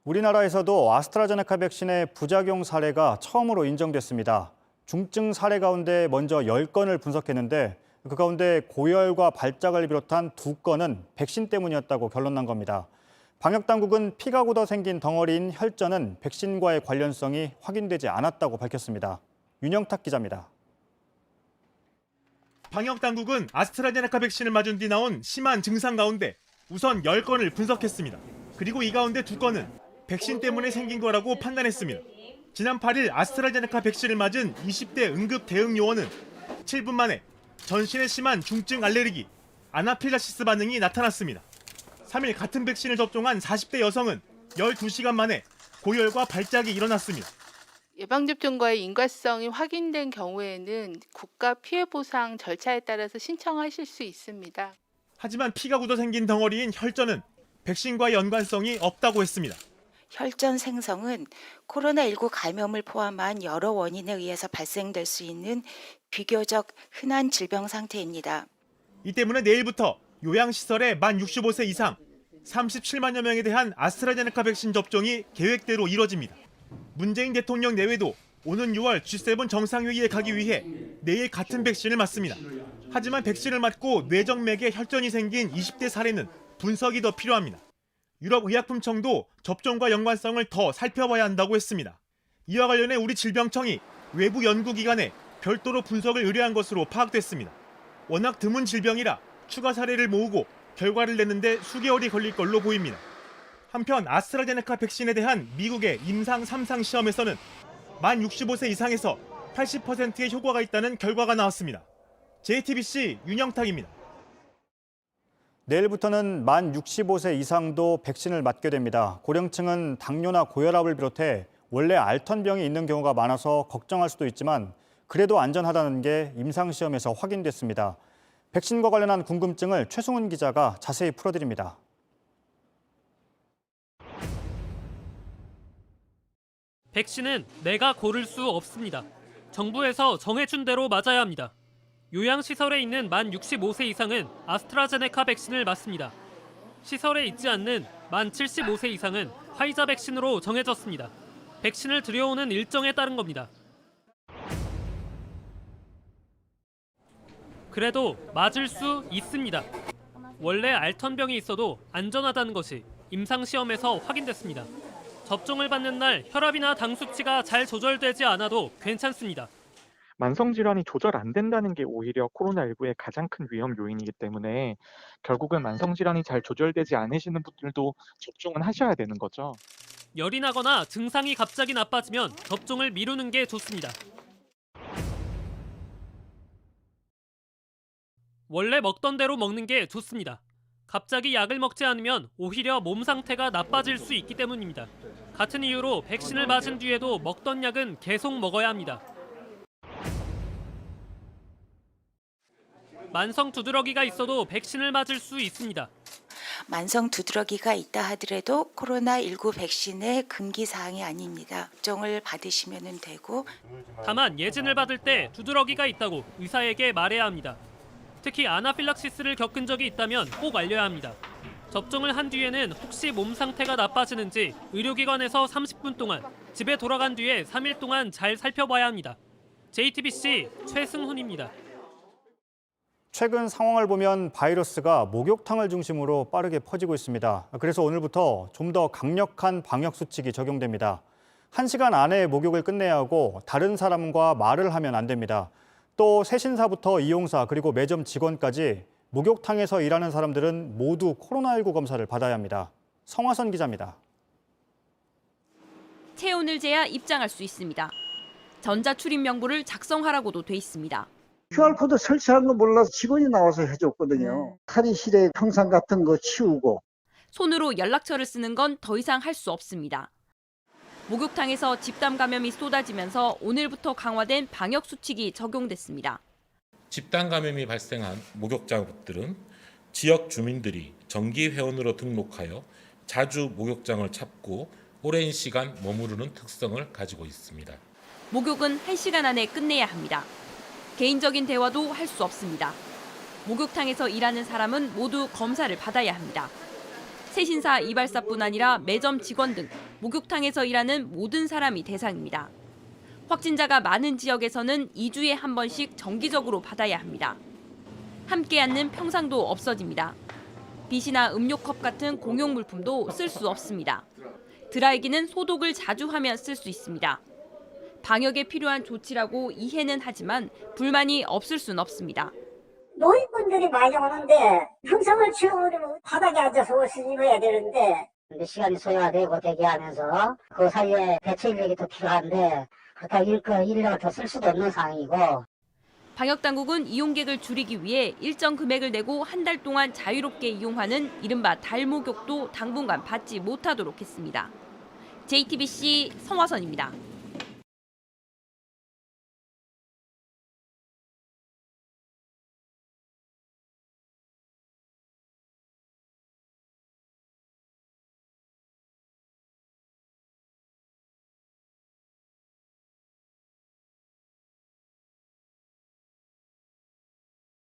우리나라에서도 아스트라제네카 백신의 부작용 사례가 처음으로 인정됐습니다. 중증 사례 가운데 먼저 10건을 분석했는데 그 가운데 고열과 발작을 비롯한 2건은 백신 때문이었다고 결론난 겁니다. 방역당국은 피가 굳어 생긴 덩어리인 혈전은 백신과의 관련성이 확인되지 않았다고 밝혔습니다. 윤영탁 기자입니다. 방역당국은 아스트라제네카 백신을 맞은 뒤 나온 심한 증상 가운데 우선 10건을 분석했습니다. 그리고 이 가운데 2건은 백신 때문에 생긴 거라고 판단했습니다. 지난 8일 아스트라제네카 백신을 맞은 20대 응급 대응 요원은 7분 만에 전신에 심한 중증 알레르기, 아나필락시스 반응이 나타났습니다. 3일 같은 백신을 접종한 40대 여성은 12시간 만에 고열과 발작이 일어났습니다. 예방접종과의 인과성이 확인된 경우에는 국가 피해보상 절차에 따라서 신청하실 수 있습니다. 하지만 피가 굳어 생긴 덩어리인 혈전은 백신과의 연관성이 없다고 했습니다. 혈전 생성은 코로나19 감염을 포함한 여러 원인에 의해서 발생될 수 있는 비교적 흔한 질병 상태입니다. 이 때문에 내일부터 요양시설의 만 65세 이상 37만여 명에 대한 아스트라제네카 백신 접종이 계획대로 이뤄집니다. 문재인 대통령 내외도 오는 6월 G7 정상회의에 가기 위해 내일 같은 백신을 맞습니다. 하지만 백신을 맞고 뇌정맥에 혈전이 생긴 20대 사례는 분석이 더 필요합니다. 유럽의약품청도 접종과 연관성을 더 살펴봐야 한다고 했습니다. 이와 관련해 우리 질병청이 외부 연구기관에 별도로 분석을 의뢰한 것으로 파악됐습니다. 워낙 드문 질병이라 추가 사례를 모으고 결과를 내는데 수개월이 걸릴 걸로 보입니다. 한편 아스트라제네카 백신에 대한 미국의 임상 3상 시험에서는 만 65세 이상에서 80%의 효과가 있다는 결과가 나왔습니다. JTBC 윤영탁입니다. 내일부터는 만 65세 이상도 백신을 맞게 됩니다. 고령층은 당뇨나 고혈압을 비롯해 원래 앓던 병이 있는 경우가 많아서 걱정할 수도 있지만 그래도 안전하다는 게 임상시험에서 확인됐습니다. 백신과 관련한 궁금증을 최승훈 기자가 자세히 풀어드립니다. 백신은 내가 고를 수 없습니다. 정부에서 정해준 대로 맞아야 합니다. 요양시설에 있는 만 65세 이상은 아스트라제네카 백신을 맞습니다. 시설에 있지 않는 만 75세 이상은 화이자 백신으로 정해졌습니다. 백신을 들여오는 일정에 따른 겁니다. 그래도 맞을 수 있습니다. 원래 앓던 병이 있어도 안전하다는 것이 임상시험에서 확인됐습니다. 접종을 받는 날 혈압이나 당 수치가 잘 조절되지 않아도 괜찮습니다. 만성질환이 조절 안 된다는 게 오히려 코로나19의 가장 큰 위험 요인이기 때문에 결국은 만성질환이 잘 조절되지 않으시는 분들도 접종은 하셔야 되는 거죠. 열이 나거나 증상이 갑자기 나빠지면 접종을 미루는 게 좋습니다. 원래 먹던 대로 먹는 게 좋습니다. 갑자기 약을 먹지 않으면 오히려 몸 상태가 나빠질 수 있기 때문입니다. 같은 이유로 백신을 맞은 뒤에도 먹던 약은 계속 먹어야 합니다. 만성 두드러기가 있어도 백신을 맞을 수 있습니다. 만성 두드러기가 있다 하더라도 코로나19 백신의 금기사항이 아닙니다. 접종을 받으시면 되고 다만 예진을 받을 때 두드러기가 있다고 의사에게 말해야 합니다. 특히 아나필락시스를 겪은 적이 있다면 꼭 알려야 합니다. 접종을 한 뒤에는 혹시 몸 상태가 나빠지는지 의료기관에서 30분 동안, 집에 돌아간 뒤에 3일 동안 잘 살펴봐야 합니다. JTBC 최승훈입니다. 최근 상황을 보면 바이러스가 목욕탕을 중심으로 빠르게 퍼지고 있습니다. 그래서 오늘부터 좀 더 강력한 방역 수칙이 적용됩니다. 1시간 안에 목욕을 끝내야 하고 다른 사람과 말을 하면 안 됩니다. 또 세신사부터 이용사 그리고 매점 직원까지 목욕탕에서 일하는 사람들은 모두 코로나19 검사를 받아야 합니다. 성화선 기자입니다. 체온을 재야 입장할 수 있습니다. 전자출입 명부를 작성하라고도 돼 있습니다. QR코드 설치하는 거 몰라서 직원이 나와서 해줬거든요. 탈의실에 평상 같은 거 치우고. 손으로 연락처를 쓰는 건 더 이상 할 수 없습니다. 목욕탕에서 집단 감염이 쏟아지면서 오늘부터 강화된 방역 수칙이 적용됐습니다. 집단 감염이 발생한 목욕장들은 지역 주민들이 정기 회원으로 등록하여 자주 목욕장을 찾고 오랜 시간 머무르는 특성을 가지고 있습니다. 목욕은 1시간 안에 끝내야 합니다. 개인적인 대화도 할 수 없습니다. 목욕탕에서 일하는 사람은 모두 검사를 받아야 합니다. 세신사 이발사뿐 아니라 매점 직원 등 목욕탕에서 일하는 모든 사람이 대상입니다. 확진자가 많은 지역에서는 2주에 한 번씩 정기적으로 받아야 합니다. 함께 앉는 평상도 없어집니다. 빗이나 음료컵 같은 공용 물품도 쓸 수 없습니다. 드라이기는 소독을 자주 하면 쓸 수 있습니다. 방역에 필요한 조치라고 이해는 하지만 불만이 없을 순 없습니다. 노인분들이 많이 오는데 평상을 치워버리면 바닥에 앉아서 옷을 입어야 되는데 근데 시간이 소요되고 대기하면서 그 사이에 대체 인력이 더 필요한데 그렇게 인력을 더 쓸 수도 없는 상황이고 방역당국은 이용객을 줄이기 위해 일정 금액을 내고 한 달 동안 자유롭게 이용하는 이른바 달목욕도 당분간 받지 못하도록 했습니다. JTBC 성화선입니다.